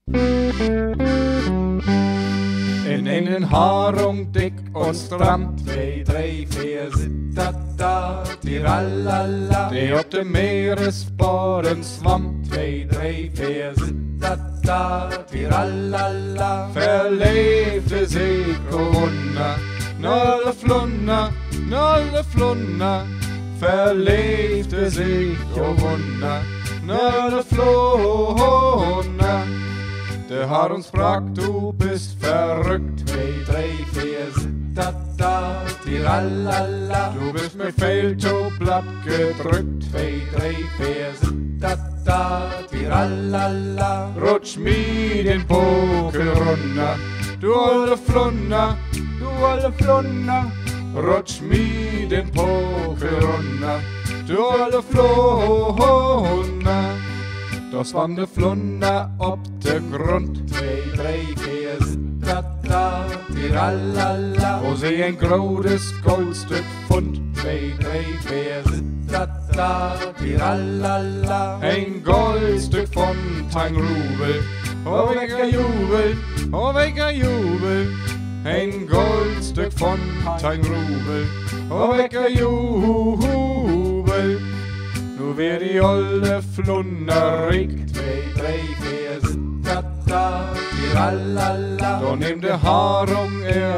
In een harung dick und stram. 2, 3, 4, sit, da, da, tiralala. Die op de meeresbodem zwam. 2, 3, 4, sit, da, da, tiralala. Verleefde zich Corona. Nolle Flunna. Verleefde zich Corona. Nolle Flunna. Der Herr uns fragt, du bist verrückt. 2, 3, 4, sit, da, da, tiralala. Du bist mit Feldschublatt gedrückt. 2, 3, 4, sit, da, da, tiralala. Rutsch mir den Pokel runter, du olle Flunna, Rutsch mir den Pokel runter, du olle Flunna. Das war de Flunna op de grond. 2, 3, 4, sit, da, da, tiralala. Wo sie ein großes Goldstück fund. 2, 3, 4, sit, da, da, tiralala. Ein Goldstück von Tang Rubel. Oh, welcher Jubel, oh, welcher Jubel. Ein Goldstück von Tang Rubel. Oh, welcher Jubel. Nu weer die olle Flunna regt. 2, 3, 4, sit, da, da, tiralala. Då neem de harung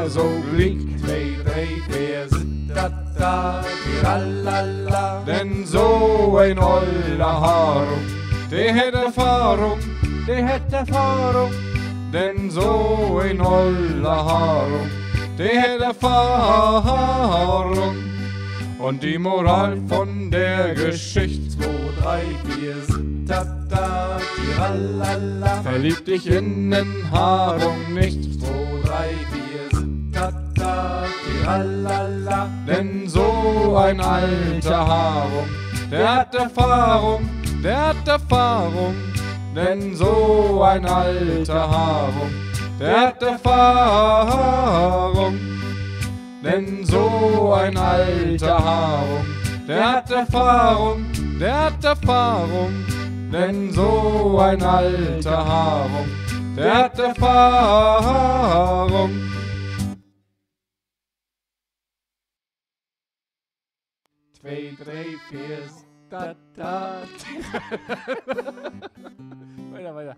so liegt. 2, 3, 4, sit, da, da, tiralala. Denn so ein oller Harung, der hätt Erfahrung, Denn so ein oller Harung, der hätt Erfahrung. Und die Moral von der Geschichte: 2, 3, 4, sit, da, da, tiralala. Verlieb dich in den Harung nicht. 2, 3, 4, sit, da, da, tiralala. Denn so ein alter Harung, der hat Erfahrung. Denn so ein alter Harung, der hat Erfahrung. Denn so ein alter Harung, der hat Erfahrung. Denn so ein alter Harung, der hat Erfahrung. 2, 3, 4, da, da. Weiter.